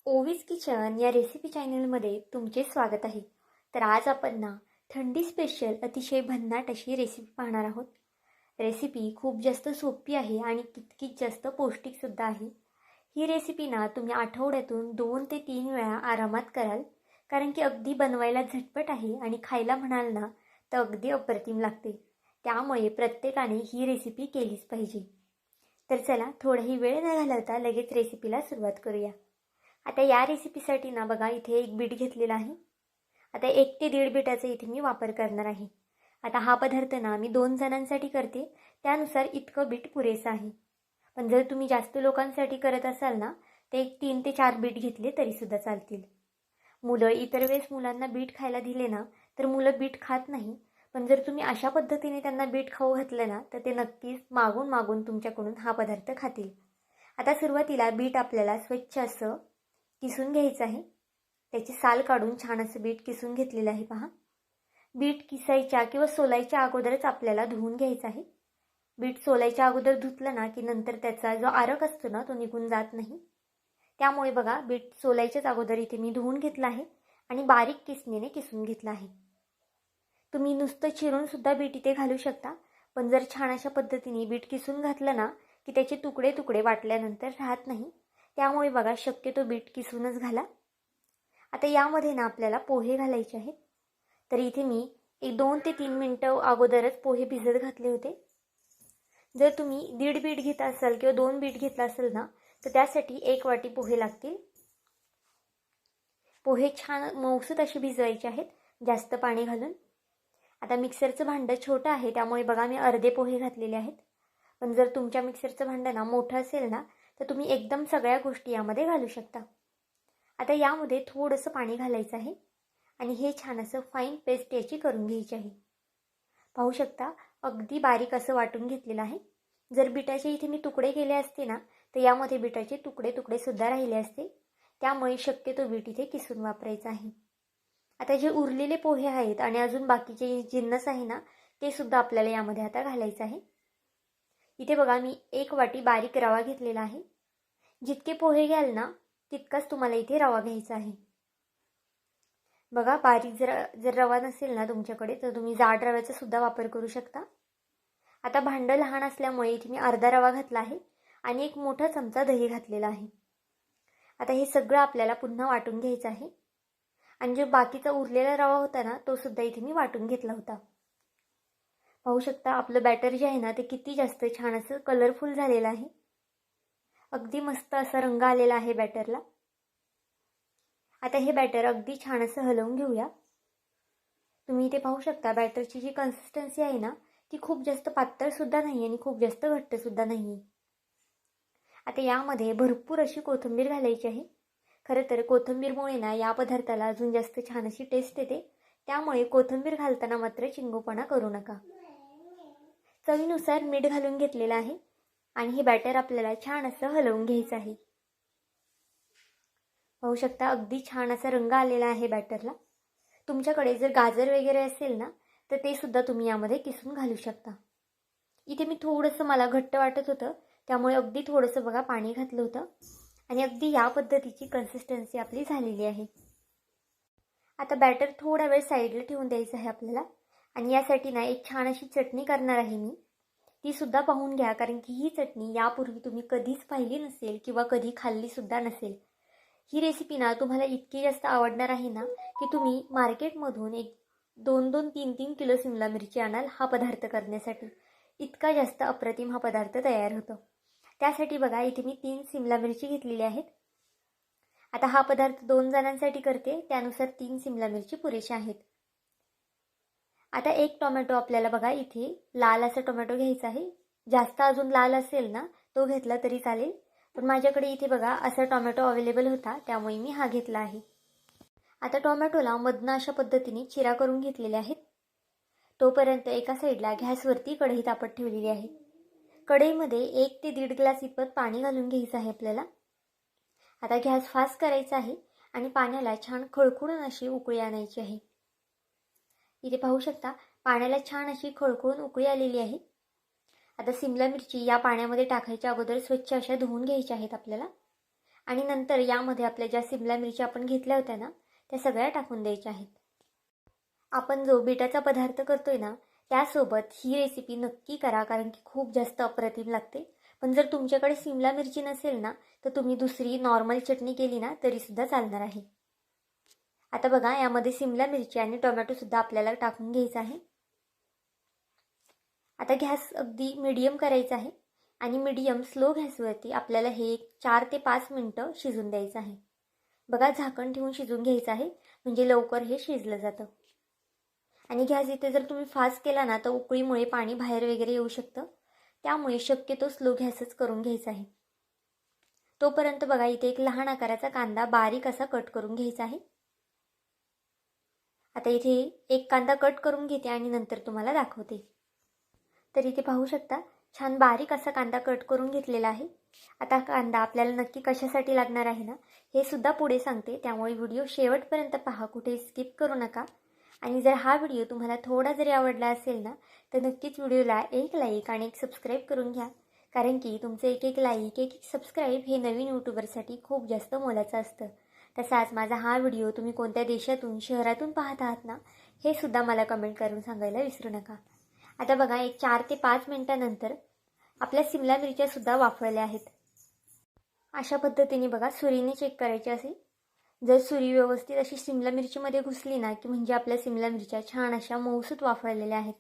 ओवीज kitchen या recipe चॅनलमध्ये तुमचे स्वागत आहे. तर आज आपण ना थंडी स्पेशल अतिशय भन्नाट अशी रेसिपी पाहणार आहोत. रेसिपी खूप जास्त सोपी आहे आणि तितकीच जास्त पौष्टिकसुद्धा आहे. ही रेसिपी ना तुम्ही आठवड्यातून 2 ते 3 वेळा आरामात कराल, कारण की अगदी बनवायला झटपट आहे आणि खायला म्हणाल ना तर अगदी अप्रतिम लागते. त्यामुळे प्रत्येकाने ही रेसिपी केलीच पाहिजे. तर चला थोडाही वेळ न घालवता लगेच रेसिपीला सुरुवात करूया. आता या रेसिपीसाठी ना बघा इथे एक बीट घेतलेला आहे. आता 1 ते 1.5 बीटाचा इथे मी वापर करणार आहे. आता हा पदार्थ ना मी 2 जणांसाठी करते, त्यानुसार इतकं बीट पुरेसं आहे. पण जर तुम्ही जास्त लोकांसाठी करत असाल ना तर एक 3 ते 4 बीट घेतले तरीसुद्धा चालतील. मुलं इतर वेळेस मुलांना बीट खायला दिले ना तर मुलं बीट खात नाही. पण जर तुम्ही अशा पद्धतीने त्यांना बीट खाऊ घातलं ना तर ते नक्कीच मागून मागून तुमच्याकडून हा पदार्थ खातील. आता सुरुवातीला बीट आपल्याला स्वच्छ असं किसून घ्यायचं आहे. त्याची साल काढून छान असं बीट किसून घेतलेलं आहे पहा. बीट किसायच्या किंवा सोलायच्या अगोदरच आपल्याला धुवून घ्यायचं आहे. बीट सोलायच्या अगोदर धुतलं ना की नंतर त्याचा जो आरक असतो ना तो निघून जात नाही. त्यामुळे बघा बीट सोलायच्याच अगोदर इथे मी धुवून घेतलं आहे आणि बारीक किसणीने किसून घेतलं आहे. तुम्ही नुसतं चिरून सुद्धा बीट इथे घालू शकता, पण जर छान अशा पद्धतीने बीट किसून घातलं ना की त्याचे तुकडे तुकडे वाटल्यानंतर राहत नाही. त्यामुळे बघा शक्यतो बीट किसूनच घाला. आता यामध्ये ना आपल्याला पोहे घालायचे आहेत. तर इथे मी 2 ते 3 मिनटं अगोदरच पोहे भिजत घातले होते. जर तुम्ही 1.5 बीट घेत असाल किंवा 2 बीट घेतला असेल ना तर त्यासाठी 1 वाटी पोहे लागतील. पोहे छान मऊसूत असे भिजवायचे आहेत जास्त पाणी घालून. आता मिक्सरचं भांडं छोटं आहे त्यामुळे बघा मी अर्धे पोहे घातलेले आहेत. पण जर तुमच्या मिक्सरचं भांडं ना मोठं असेल ना तर तुम्ही एकदम सगळ्या गोष्टी यामध्ये घालू शकता. आता यामध्ये थोडंसं पाणी घालायचं आहे आणि हे छान असं फाईन पेस्ट याची करून घ्यायची आहे. पाहू शकता अगदी बारीक असं वाटून घेतलेलं आहे. जर बिटाचे इथे मी तुकडे केले असते ना तर यामध्ये बिटाचे तुकडे सुद्धा राहिले असते. त्यामुळे शक्यतो बीट इथे किसून वापरायचं आहे. आता जे उरलेले पोहे आहेत आणि अजून बाकीचे जिन्नस आहे ना ते सुद्धा आपल्याला यामध्ये आता घालायचं आहे. इथे बघा मी 1 वाटी बारीक रवा घेतलेला आहे. जितके पोहे घ्याल ना तितकाच तुम्हाला इथे रवा घ्यायचा आहे. बघा बारीक जर रवा नसेल ना तुमच्याकडे तर तुम्ही जाड रव्याचा सुद्धा वापर करू शकता. आता भांडं लहान असल्यामुळे इथे मी अर्धा रवा घातला आहे आणि 1 मोठा चमचा दही घातलेला आहे. आता हे सगळं आपल्याला पुन्हा वाटून घ्यायचं आहे. आणि जो बाकीचा उरलेला रवा होता ना तो सुद्धा इथे मी वाटून घेतला होता. पाहू शकता आपलं बॅटर जे आहे ना ते किती जास्त छान असं कलरफुल झालेलं आहे. अगदी मस्त असा रंग आलेला आहे बॅटरला. आता हे बॅटर अगदी छान असं हलवून घेऊया. तुम्ही इथे पाहू शकता बॅटरची जी कन्सिस्टन्सी आहे ना ती खूप जास्त पातळसुद्धा नाही आणि खूप जास्त घट्टसुद्धा नाही. आता यामध्ये भरपूर अशी कोथिंबीर घालायची आहे. खरं तर कोथिंबीरमुळे ना या पदार्थाला अजून जास्त छान अशी टेस्ट येते. त्यामुळे कोथिंबीर घालताना मात्र चिंगूपणा करू नका. चवीनुसार मीठ घालून घेतलेलं आहे आणि हे बॅटर आपल्याला छान असं हलवून घ्यायचं आहे. पाहू शकता अगदी छान असा रंग आलेला आहे बॅटरला. तुमच्याकडे जर गाजर वगैरे असेल ना तर ते सुद्धा तुम्ही यामध्ये किसून घालू शकता. इथे मी थोडंसं मला घट्ट वाटत होतं त्यामुळे अगदी थोडंसं बघा पाणी घातलं होतं आणि अगदी या पद्धतीची कन्सिस्टन्सी आपली झालेली आहे. आता बॅटर थोडा वेळ साईडला ठेवून द्यायचं आहे आपल्याला. आणि यासाठी ना एक छान अशी चटणी करणार आहे मी. ती सुद्धा पाहून घ्या, कारण की ही चटणी यापूर्वी तुम्ही कधीच पाहिली नसेल किंवा कधी खाल्ली सुद्धा नसेल. ही रेसिपी ना तुम्हाला इतकी जास्त आवडणार आहे ना की तुम्ही मार्केटमधून एक 2-2, 3-3 किलो शिमला मिरची आणाल हा पदार्थ करण्यासाठी. इतका जास्त अप्रतिम हा पदार्थ तयार होतो. त्यासाठी बघा इथे मी 3 शिमला मिरची घेतलेली आहेत. आता हा पदार्थ 2 जणांसाठी करते त्यानुसार 3 शिमला मिरची पुरेशा आहेत. आता 1 टोमॅटो आपल्याला बघा इथे लाल असा टोमॅटो घ्यायचा आहे. जास्त अजून लाल असेल ना तो घेतला तरी चालेल, पण माझ्याकडे इथे बघा असा टोमॅटो अवेलेबल होता त्यामुळे मी हा घेतला आहे. आता टोमॅटोला मधनं अशा पद्धतीने चिरा करून घेतलेले आहेत. तोपर्यंत एका साईडला गॅसवरती कढई तापत ठेवलेली आहे. कढईमध्ये 1 ते 1.5 ग्लास इतपत पाणी घालून घ्यायचं आहे आपल्याला. आता गॅस फास्ट करायचा आहे आणि पाण्याला छान खळखळून अशी उकळी आणायची आहे. इथे पाहू शकता पाण्याला छान अशी खळखळून उकळी आलेली आहे. आता शिमला मिरची या पाण्यामध्ये टाकायच्या अगोदर स्वच्छ अशा धुवून घ्यायच्या आहेत आपल्याला. आणि नंतर यामध्ये आपल्या ज्या शिमला मिरच्या आपण घेतल्या होत्या ना त्या सगळ्या टाकून द्यायच्या आहेत. आपण जो बीटाचा पदार्थ करतोय ना त्यासोबत ही रेसिपी नक्की करा, कारण की खूप जास्त अप्रतिम लागते. पण जर तुमच्याकडे शिमला मिरची नसेल ना तर तुम्ही दुसरी नॉर्मल चटणी केली ना तरीसुद्धा चालणार आहे. आता बघा यामध्ये शिमला मिरची आणि टोमॅटोसुद्धा आपल्याला टाकून घ्यायचं आहे. आता गॅस अगदी मीडियम करायचा आहे आणि मीडियम स्लो गॅसवरती आपल्याला हे 4 ते 5 मिनटं शिजून द्यायचं आहे. बघा झाकण ठेवून शिजून घ्यायचं आहे, म्हणजे लवकर हे शिजलं जातं. आणि गॅस इथे जर तुम्ही फास्ट केला ना तर उकळीमुळे पाणी बाहेर वगैरे येऊ शकतं, त्यामुळे शक्यतो स्लो गॅसच करून घ्यायचा आहे. तोपर्यंत बघा इथे एक लहान आकाराचा कांदा बारीक असा कट करून घ्यायचा आहे. आता इथे एक कांदा कट करून घेते आणि नंतर तुम्हाला दाखवते. तर इथे पाहू शकता छान बारीक असा कांदा कट करून घेतलेला आहे. आता कांदा आपल्याला नक्की कशासाठी लागणार आहे ना हे सुद्धा पुढे सांगते, त्यामुळे व्हिडिओ शेवटपर्यंत पहा, कुठे स्किप करू नका. आणि जर हा व्हिडिओ तुम्हाला थोडा जरी आवडला असेल ना तर नक्कीच व्हिडिओला एक लाईक आणि एक सबस्क्राईब करून घ्या, कारण की तुमचं एक एक लाईक एक एक सबस्क्राईब हे नवीन यूट्यूबरसाठी खूप जास्त मोलाचं असतं. तसाच माझा हा व्हिडिओ तुम्ही कोणत्या देशातून शहरातून पाहत आहात ना हे सुद्धा मला कमेंट करून सांगायला विसरू नका. आता बघा एक 4 ते 5 मिनटानंतर आपल्या शिमला मिरच्यासुद्धा वाफळल्या आहेत. अशा पद्धतीने बघा सुरीने चेक करायची असेल. जर सुरी व्यवस्थित अशी शिमला मिरचीमध्ये घुसली ना की म्हणजे आपल्या शिमला मिरच्या छान अशा मऊसूत वाफळलेल्या आहेत.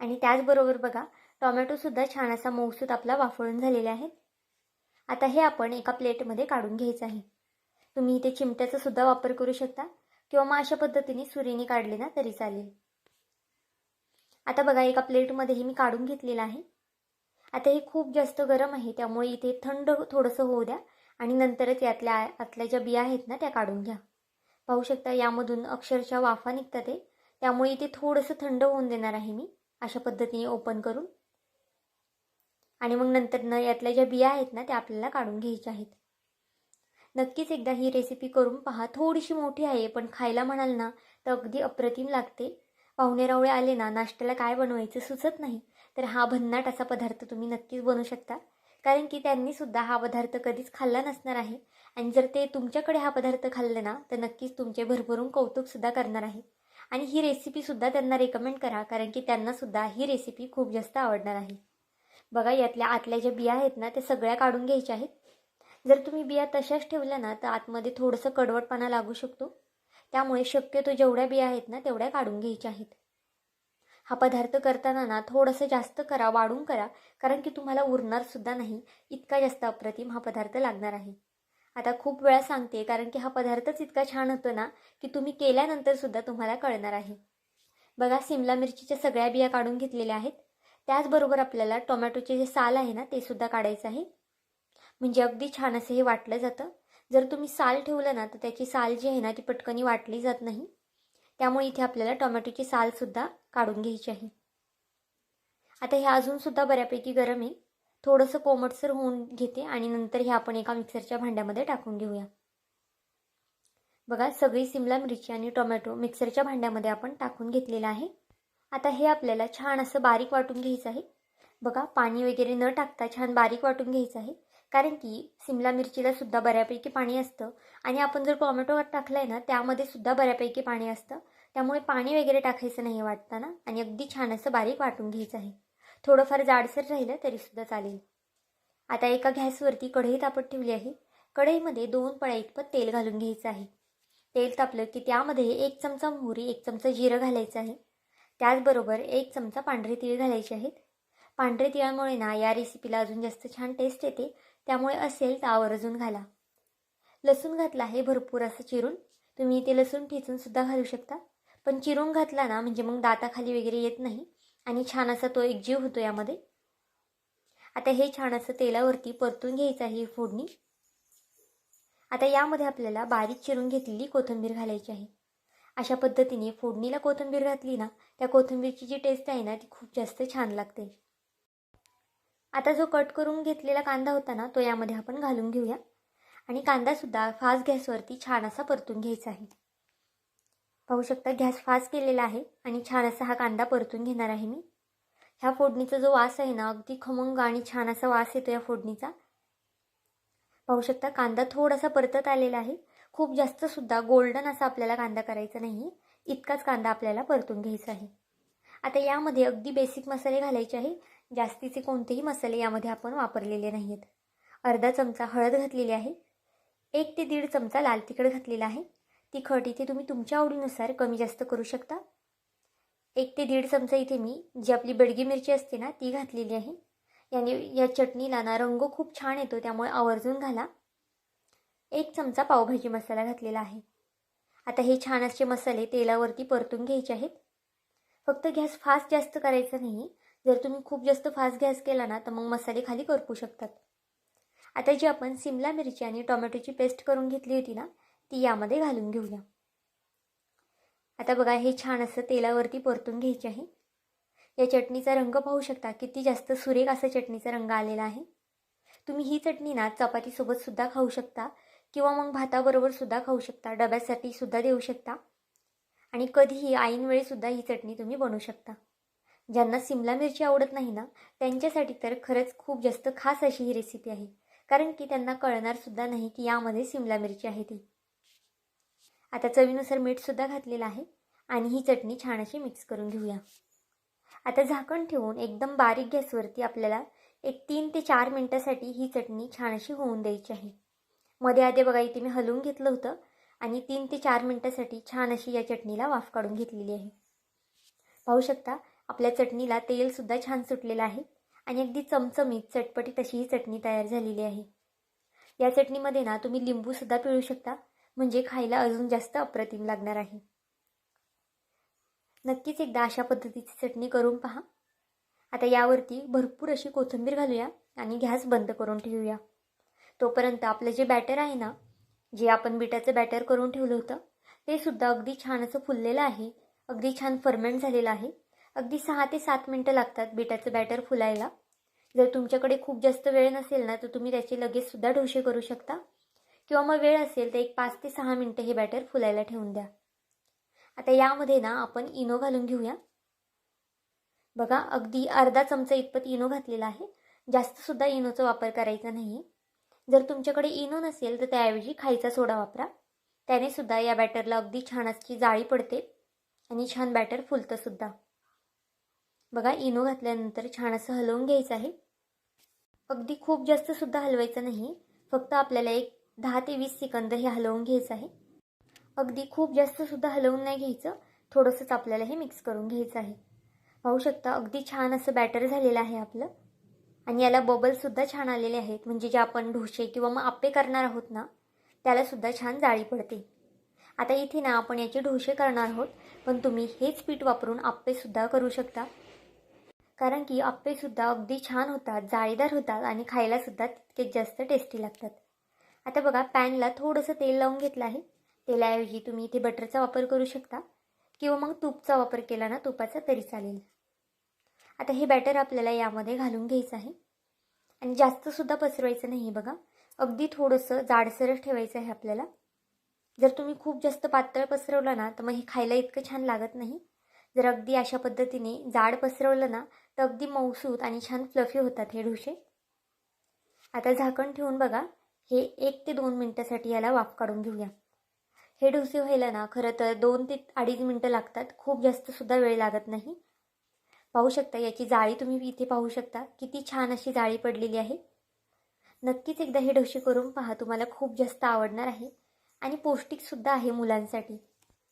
आणि त्याचबरोबर बघा टोमॅटोसुद्धा छान असा मऊसूत आपला वाफळून झालेला आहे. आता हे आपण एका प्लेटमध्ये काढून घ्यायचं आहे. तुम्ही इथे चिमट्याचा सुद्धा वापर करू शकता किंवा मग अशा पद्धतीने सुरीने काढले ना तरी चालेल. आता बघा एका प्लेटमध्ये हे मी काढून घेतलेलं आहे. आता हे खूप जास्त गरम आहे, त्यामुळे इथे थंड थोडंसं होऊ द्या आणि नंतरच यातल्या ज्या बिया आहेत ना त्या काढून घ्या. पाहू शकता यामधून अक्षरशः वाफा निघतात ते, त्यामुळे इथे थोडंसं थंड होऊन देणार आहे मी अशा पद्धतीने ओपन करून. आणि मग नंतर यातल्या ज्या बिया आहेत ना त्या आपल्याला काढून घ्यायच्या आहेत. नक्कीच एकदा ही रेसिपी करून पहा. थोडीशी मोठी आहे पण खायला म्हणाल ना तर अगदी अप्रतिम लागते. पाहुणेरावळे आले ना नाश्त्याला काय बनवायचं सुचत नाही तर हा भन्नाट असा पदार्थ तुम्ही नक्कीच बनवू शकता, कारण की त्यांनीसुद्धा हा पदार्थ कधीच खाल्ला नसणार आहे. आणि जर ते तुमच्याकडे हा पदार्थ खाल्ले ना तर नक्कीच तुमचे भरभरून कौतुकसुद्धा करणार आहे. आणि ही रेसिपीसुद्धा त्यांना रेकमेंड करा, कारण की त्यांनासुद्धा ही रेसिपी खूप जास्त आवडणार आहे. बघा यातल्या आतल्या ज्या बिया आहेत ना त्या सगळ्या काढून घ्यायच्या आहेत. जर तुम्ही बिया तशाच ठेवल्या ना तर आतमध्ये थोडंसं कडवटपणा लागू शकतो, त्यामुळे शक्यतो जेवढ्या बिया आहेत ना तेवढ्या काढून घ्यायच्या आहेत. हा पदार्थ करताना ना थोडंसं जास्त करा, वाढून करा, कारण की तुम्हाला उरणारसुद्धा नाही, इतका जास्त अप्रतिम हा पदार्थ लागणार आहे. आता खूप वेळा सांगते, कारण की हा पदार्थच इतका छान होतो ना की तुम्ही केल्यानंतरसुद्धा तुम्हाला कळणार आहे. बघा शिमला मिरचीच्या सगळ्या बिया काढून घेतलेल्या आहेत. त्याचबरोबर आपल्याला टोमॅटोचे जे साल आहे ना ते सुद्धा काढायचं आहे, म्हणजे अगदी छान असं हे वाटलं जातं. जर तुम्ही साल ठेवलं ना तर त्याची साल जी आहे ना ती पटकनी वाटली जात नाही, त्यामुळे इथे आपल्याला टोमॅटोची सालसुद्धा काढून घ्यायची आहे. आता हे अजूनसुद्धा बऱ्यापैकी गरम आहे, थोडंसं कोमटसर होऊन घेते आणि नंतर हे आपण एका मिक्सरच्या भांड्यामध्ये टाकून घेऊया. बघा सगळी शिमला मिरची आणि टोमॅटो मिक्सरच्या भांड्यामध्ये आपण टाकून घेतलेलं आहे. आता हे आपल्याला छान असं बारीक वाटून घ्यायचं आहे. बघा पाणी वगैरे न टाकता छान बारीक वाटून घ्यायचं आहे, कारण की शिमला मिरचीला सुद्धा बऱ्यापैकी पाणी असतं आणि आपण जर टोमॅटो टाकलं आहे ना त्यामध्ये सुद्धा बऱ्यापैकी पाणी असतं, त्यामुळे पाणी वगैरे टाकायचं नाही वाटताना. आणि अगदी छान असं बारीक वाटून घ्यायचं आहे. थोडंफार जाडसर राहिलं तरीसुद्धा चालेल. आता एका गॅसवरती कढई तापत ठेवली आहे. कढईमध्ये 2 पळ्या इतपत तेल घालून घ्यायचं आहे. तेल तापलं की त्यामध्ये 1 चमचा मोहरी, 1 चमचा जिरं घालायचं आहे. त्याचबरोबर 1 चमचा पांढरे तीळ घालायचे आहेत. पांढरे तिळामुळे ना या रेसिपीला अजून जास्त छान टेस्ट येते, त्यामुळे असेल तर आवर्जून घाला. लसूण घातला आहे भरपूर असं चिरून, तुम्ही इथे लसूण ठेचून सुद्धा घालू शकता, पण चिरून घातला ना म्हणजे मग दाताखाली वगैरे येत नाही आणि छान असा तो एकजीव होतो यामध्ये. आता हे छान असं तेलावरती परतून घ्यायचं आहे फोडणी. आता यामध्ये आपल्याला बारीक चिरून घेतलेली कोथिंबीर घालायची आहे. अशा पद्धतीने फोडणीला कोथिंबीर घातली ना त्या कोथिंबीरची जी टेस्ट आहे ना ती खूप जास्त छान लागते. आता जो कट करून घेतलेला कांदा होता ना तो यामध्ये आपण घालून घेऊया आणि कांदासुद्धा फास्ट गॅसवरती छान असा परतून घ्यायचा आहे. पाहू शकता गॅस फास्ट केलेला आहे आणि छान असा हा कांदा परतून घेणार आहे मी. ह्या फोडणीचा जो वास आहे ना अगदी खमंग आणि छान असा वास येतो या फोडणीचा. पाहू शकता कांदा थोडासा परतत आलेला आहे. खूप जास्त सुद्धा गोल्डन असा आपल्याला कांदा करायचा नाही, इतकाच कांदा आपल्याला परतून घ्यायचा आहे. आता यामध्ये अगदी बेसिक मसाले घालायचे आहे. जास्तीचे कोणतेही मसाले यामध्ये आपण वापरलेले नाही आहेत. अर्धा चमचा हळद घातलेली आहे. 1 ते 1.5 चमचा लाल तिखट घातलेला आहे. तिखट इथे तुम्ही तुमच्या आवडीनुसार कमी जास्त करू शकता. 1 ते 1.5 चमचा इथे मी जी आपली बेडगी मिरची असते ना ती घातलेली आहे. याने या चटणीला ना रंग खूप छान येतो, त्यामुळे आवर्जून घाला. 1 चमचा पावभाजी मसाला घातलेला आहे. आता हे छान असे मसाले तेलावरती परतून घ्यायचे आहेत. फक्त गॅस फास्ट जास्त करायचा नाही. जर तुम्ही खूप जास्त फास्ट गॅस केला ना तर मग मसाले खाली करपू शकतात. आता जी आपण सिमला मिरची आणि टोमॅटोची पेस्ट करून घेतली होती ना ती यामध्ये घालून घेऊया. आता बघा हे छान असं तेलावरती परतून घ्यायचे आहे. या चटणीचा रंग पाहू शकता किती जास्त सुरेख असा चटणीचा रंग आलेला आहे. तुम्ही ही चटणी ना चपातीसोबत सुद्धा खाऊ शकता किंवा मग भाताबरोबर सुद्धा खाऊ शकता, डब्यासाठी सुद्धा देऊ शकता आणि कधीही ऐन वेळी सुद्धा ही चटणी तुम्ही बनवू शकता. ज्यांना सिमला मिरची आवडत नाही ना त्यांच्यासाठी तर खरंच खूप जास्त खास अशी ही रेसिपी आहे, कारण की त्यांना कळणार सुद्धा नाही की यामध्ये सिमला मिरची आहे ती. आता चवीनुसार मीठ सुद्धा घातलेलं आहे आणि ही चटणी छान अशी मिक्स करून घेऊया. आता झाकण ठेवून एकदम बारीक गॅसवरती आपल्याला एक 3 ते 4 मिनिटासाठी ही चटणी छान अशी होऊन द्यायची आहे. मध्ये आधी बघा इथे मी हलवून घेतलं होतं आणि 3 ते 4 मिनिटासाठी छान अशी या चटणीला वाफ काढून घेतलेली आहे. पाहू शकता आपल्या चटणीला तेलसुद्धा छान सुटलेलं आहे आणि अगदी चमचमीत चटपटीत अशी ही चटणी तयार झालेली आहे. या चटणीमध्ये ना तुम्ही लिंबूसुद्धा पिळू शकता, म्हणजे खायला अजून जास्त अप्रतिम लागणार आहे. नक्कीच एकदा अशा पद्धतीची चटणी करून पहा. आता यावरती भरपूर अशी कोथिंबीर घालूया आणि गॅस बंद करून ठेवूया. तोपर्यंत आपलं जे बॅटर आहे ना, जे आपण बिटाचं बॅटर करून ठेवलं होतं ते सुद्धा अगदी छान असं फुललेलं आहे. अगदी छान फर्मेंट झालेलं आहे. अगदी 6 ते 7 मिनटं लागतात बिटाचं बॅटर फुलायला. जर तुमच्याकडे खूप जास्त वेळ नसेल ना तर तुम्ही त्याचे लगेच सुद्धा डोसे करू शकता किंवा मग वेळ असेल तर एक 5 ते 6 मिनटं हे बॅटर फुलायला ठेवून द्या. आता यामध्ये ना आपण इनो घालून घेऊया. बघा अगदी अर्धा चमचा इतपत इनो घातलेला आहे. जास्त सुद्धा इनोचा वापर करायचा नाही. जर तुमच्याकडे इनो नसेल तर त्याऐवजी खायचा सोडा वापरा. त्याने सुद्धा या बॅटरला अगदी छान अशी जाळी पडते आणि छान बॅटर फुलतं सुद्धा. बघा इनो घातल्यानंतर छान असं हलवून घ्यायचं आहे. अगदी खूप जास्त सुद्धा हलवायचं नाही, फक्त आपल्याला एक 10 ते 20 सेकंद हे हलवून घ्यायचं आहे. अगदी खूप जास्त सुद्धा हलवून नाही घ्यायचं, थोडंसंच आपल्याला हे मिक्स करून घ्यायचं आहे. पाहू शकता अगदी छान असं बॅटर झालेलं आहे आपलं आणि याला बबलसुद्धा छान आलेले आहेत, म्हणजे जे आपण डोसे किंवा मग आप्पे करणार आहोत ना त्यालासुद्धा छान जाळी पडते. आता इथे ना आपण याचे डोसे करणार आहोत, पण तुम्ही हेच पीठ वापरून आप्पेसुद्धा करू शकता, कारण की आप्पेसुद्धा अगदी छान होतात, जाळीदार होतात आणि खायलासुद्धा तितकेच जास्त टेस्टी लागतात. आता बघा पॅनला थोडंसं तेल लावून घेतलं आहे. तेलाऐवजी तुम्ही इथे बटरचा वापर करू शकता किंवा मग तूपचा वापर केला ना तुपाचा तरी चालेल. आता हे बॅटर आपल्याला यामध्ये घालून घ्यायचं आहे आणि जास्तसुद्धा पसरवायचं नाही. बघा अगदी थोडंसं जाडसरच ठेवायचं आहे आपल्याला. जर तुम्ही खूप जास्त पातळ पसरवलं ना तर मग हे खायला इतकं छान लागत नाही. जर अगदी अशा पद्धतीने जाड पसरवलं ना तर अगदी मऊसूत आणि छान फ्लफी होतात हे डोसे. आता झाकण ठेवून बघा हे 1 ते 2 मिनिटासाठी याला वाफ काढून घेऊया. हे डोसे व्हायला ना खरं तर 2 ते 2.5 मिनटं लागतात, खूप जास्त सुद्धा वेळ लागत नाही. पाहू शकता याची जाळी तुम्ही इथे पाहू शकता किती छान अशी जाळी पडलेली आहे. नक्कीच एकदा हे डोसे करून पहा, तुम्हाला खूप जास्त आवडणार आहे आणि पौष्टिकसुद्धा आहे मुलांसाठी.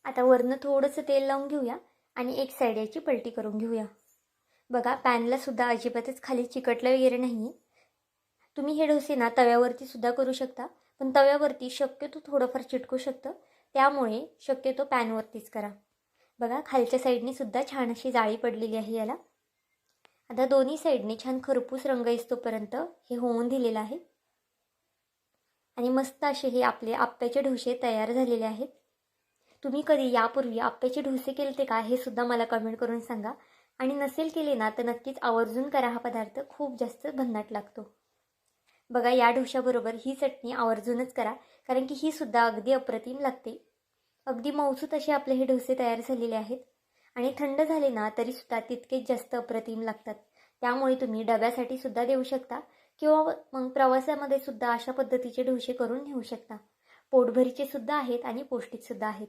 आता वरनं थोडंसं तेल लावून घेऊया आणि एक साईड याची पलटी करून घेऊया. बघा पॅनला सुद्धा अजिबातच खाली चिकटलं वगैरे नाही. तुम्ही हे डोसे ना तव्यावरती सुद्धा करू शकता, पण तव्यावरती शक्यतो थोडंफार चिटकू शकतं, त्यामुळे शक्यतो पॅनवरतीच करा. बघा खालच्या साईडने सुद्धा छान अशी जाळी पडलेली आहे याला. आता दोन्ही साईडने छान खरपूस रंग येतोपर्यंत हे होऊन दिलेलं आहे आणि मस्त असे हे आपले आप्प्याचे डोसे तयार झालेले आहेत. तुम्ही कधी यापूर्वी आप्प्याचे डोसे केले का हे सुद्धा मला कमेंट करून सांगा आणि नसेल केले ना तर नक्कीच आवर्जून करा. हा पदार्थ खूप जास्त भन्नाट लागतो. बघा या डोशाबरोबर ही चटणी आवर्जूनच करा, कारण की ही सुद्धा अगदी अप्रतिम लागते. अगदी मऊसूत असे आपले हे डोसे तयार झालेले आहेत आणि थंड झाले ना तरीसुद्धा तितकेच जास्त अप्रतिम लागतात. त्यामुळे तुम्ही डब्यासाठी सुद्धा देऊ शकता किंवा मग प्रवासामध्ये सुद्धा अशा पद्धतीचे डोसे करून नेऊ शकता. पोटभरीचे सुद्धा आहेत आणि पौष्टिक सुद्धा आहेत.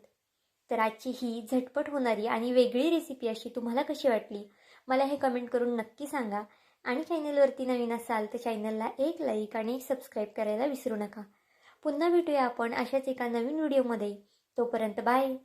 तर आजची ही झटपट होणारी आणि वेगळी रेसिपी अशी तुम्हाला कशी वाटली मला हे कमेंट करून नक्की सांगा. आणि चॅनलवरती नवीन असाल तर चॅनलला एक लाईक आणि एक सबस्क्राईब करायला विसरू नका. पुन्हा भेटूया आपण अशाच एका नवीन व्हिडिओमध्ये. तोपर्यंत बाय.